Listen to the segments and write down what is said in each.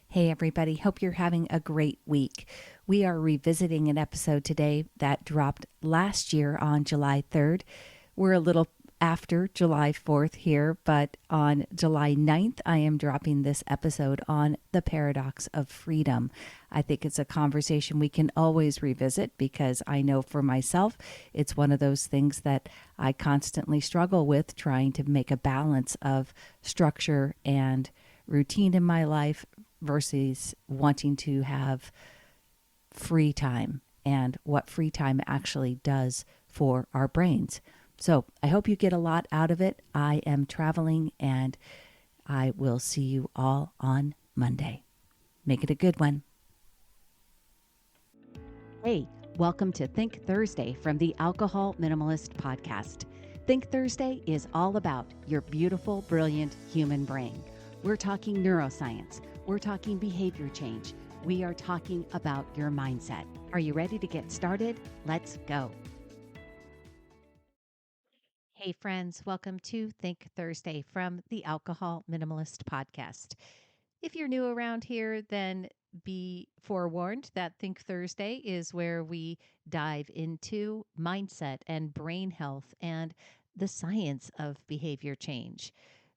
Hey, everybody. Hope you're having a great week. We are revisiting an episode today that dropped last year on July 3rd. We're a little after July 4th here, but on July 9th, I am dropping this episode on the paradox of freedom. I think it's a conversation we can always revisit because I know for myself, it's one of those things that I constantly struggle with, trying to make a balance of structure and routine in my life versus wanting to have free time and what free time actually does for our brains. So I hope you get a lot out of it. I am traveling and I will see you all on Monday. Make it a good one. Hey, welcome to Think Thursday from the Alcohol Minimalist Podcast. Think Thursday is all about your beautiful, brilliant human brain. We're talking neuroscience. We're talking behavior change. We are talking about your mindset. Are you ready to get started? Let's go. Hey, friends, welcome to Think Thursday from the Alcohol Minimalist Podcast. If you're new around here, then be forewarned that Think Thursday is where we dive into mindset and brain health and the science of behavior change.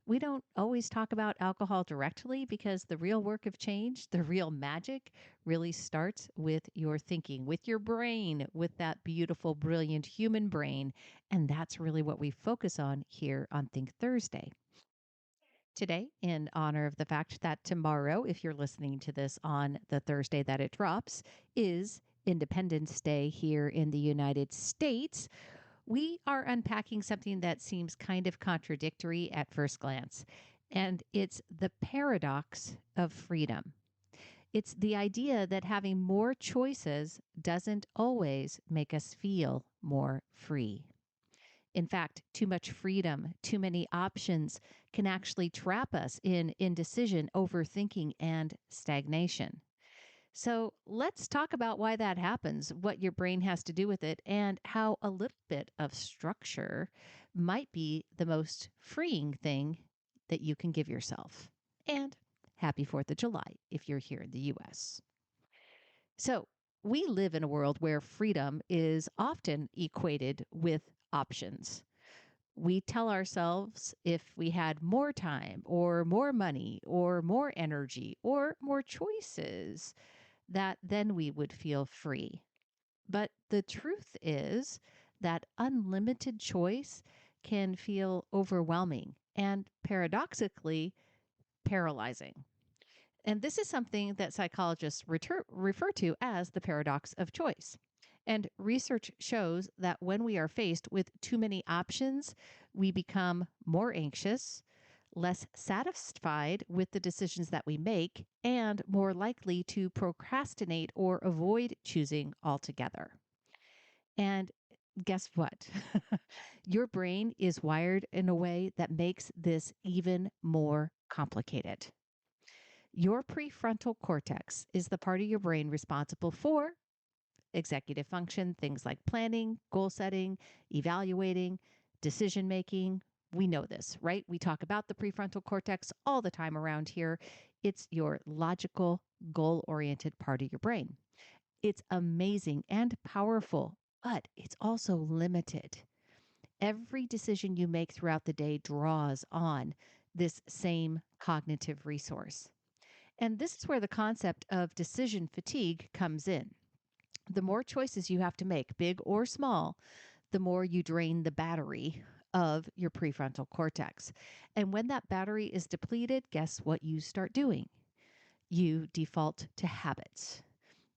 We don't always talk about alcohol directly because the real work of change, the real magic, really starts with your thinking, with your brain, with that beautiful, brilliant human brain. And that's really what we focus on here on Think Thursday. Today, in honor of the fact that tomorrow, if you're listening to this on the Thursday that it drops, is Independence Day here in the United States, we are unpacking something that seems kind of contradictory at first glance, and it's the paradox of freedom. It's the idea that having more choices doesn't always make us feel more free. In fact, too much freedom, too many options can actually trap us in indecision, overthinking, and stagnation. So let's talk about why that happens, what your brain has to do with it, and how a little bit of structure might be the most freeing thing that you can give yourself. And happy 4th of July if you're here in the US. So we live in a world where freedom is often equated with options. We tell ourselves if we had more time or more money or more energy or more choices, that then we would feel free. But the truth is that unlimited choice can feel overwhelming and paradoxically paralyzing. And this is something that psychologists refer to as the paradox of choice. And research shows that when we are faced with too many options, we become more anxious, less satisfied with the decisions that we make, and more likely to procrastinate or avoid choosing altogether. And guess what? Your brain is wired in a way that makes this even more complicated. Your prefrontal cortex is the part of your brain responsible for executive function, things like planning, goal setting, evaluating, decision making. We know this, right? We talk about the prefrontal cortex all the time around here. It's your logical, goal oriented part of your brain. It's amazing and powerful, but it's also limited. Every decision you make throughout the day draws on this same cognitive resource. And this is where the concept of decision fatigue comes in. The more choices you have to make, big or small, the more you drain the battery of your prefrontal cortex. And when that battery is depleted, guess what you start doing? You default to habits.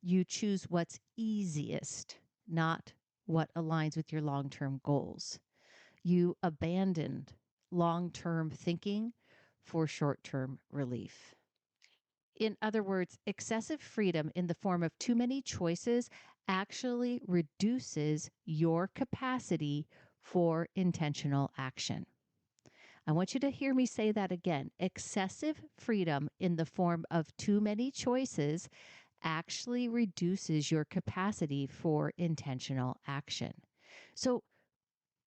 You choose what's easiest, not what aligns with your long term goals. You abandon long term thinking for short term relief. In other words, excessive freedom in the form of too many choices actually reduces your capacity for intentional action. I want you to hear me say that again. Excessive freedom in the form of too many choices actually reduces your capacity for intentional action. So,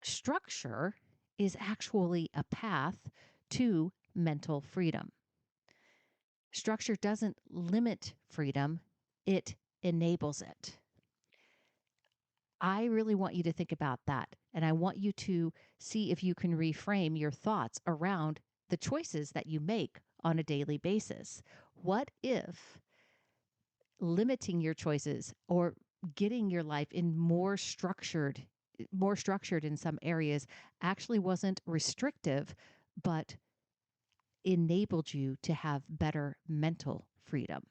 structure is actually a path to mental freedom. Structure doesn't limit freedom, it enables it. I really want you to think about that. And I want you to see if you can reframe your thoughts around the choices that you make on a daily basis. What if limiting your choices or getting your life in more structured in some areas actually wasn't restrictive, but enabled you to have better mental freedom?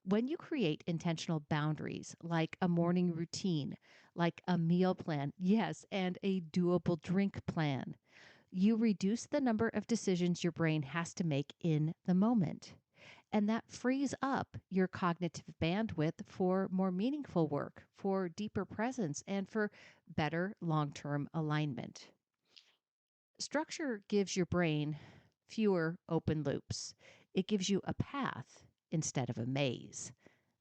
When you create intentional boundaries, like a morning routine, like a meal plan, yes, and a doable drink plan, you reduce the number of decisions your brain has to make in the moment. And that frees up your cognitive bandwidth for more meaningful work, for deeper presence, and for better long term alignment. Structure gives your brain fewer open loops. It gives you a path instead of a maze.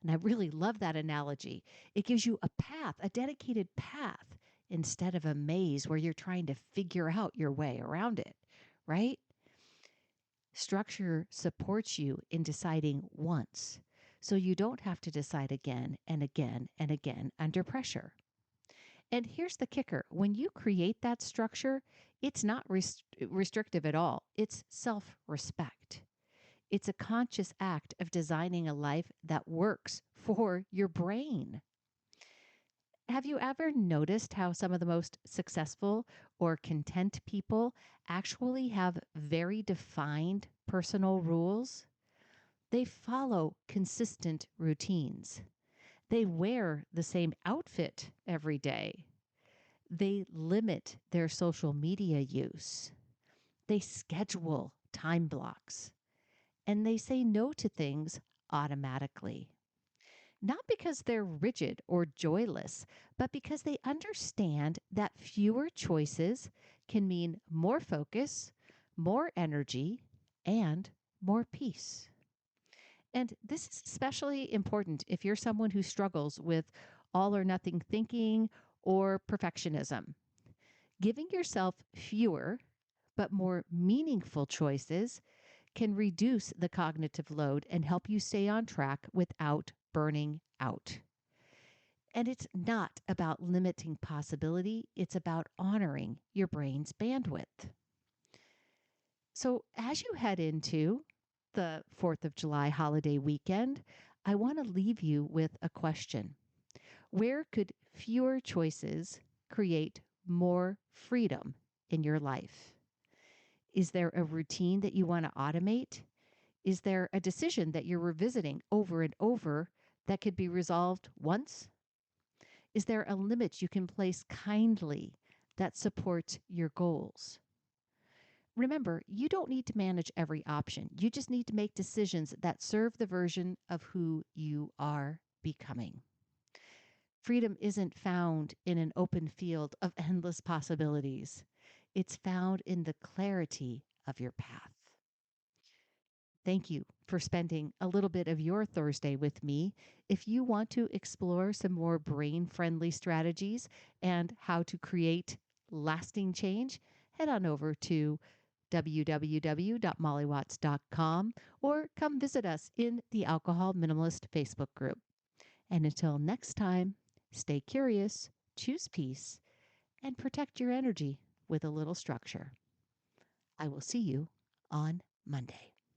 And I really love that analogy. It gives you a path, a dedicated path, instead of a maze where you're trying to figure out your way around it, right? Structure supports you in deciding once, so you don't have to decide again and again and again under pressure. And here's the kicker: when you create that structure, it's not restrictive at all, it's self respect. It's a conscious act of designing a life that works for your brain. Have you ever noticed how some of the most successful or content people actually have very defined personal rules? They follow consistent routines. They wear the same outfit every day. They limit their social media use. They schedule time blocks. And they say no to things automatically. Not because they're rigid or joyless, but because they understand that fewer choices can mean more focus, more energy, and more peace. And this is especially important if you're someone who struggles with all or nothing thinking or perfectionism. Giving yourself fewer but more meaningful choices can reduce the cognitive load and help you stay on track without burning out. And it's not about limiting possibility, it's about honoring your brain's bandwidth. So, as you head into the 4th of July holiday weekend, I want to leave you with a question. Where could fewer choices create more freedom in your life? Is there a routine that you want to automate? Is there a decision that you're revisiting over and over that could be resolved once? Is there a limit you can place kindly that supports your goals? Remember, you don't need to manage every option. You just need to make decisions that serve the version of who you are becoming. Freedom isn't found in an open field of endless possibilities. It's found in the clarity of your path. Thank you for spending a little bit of your Thursday with me. If you want to explore some more brain friendly strategies and how to create lasting change, head on over to www.mollywatts.com or come visit us in the Alcohol Minimalist Facebook group. And until next time, stay curious, choose peace, and protect your energy with a little structure. I will see you on Monday.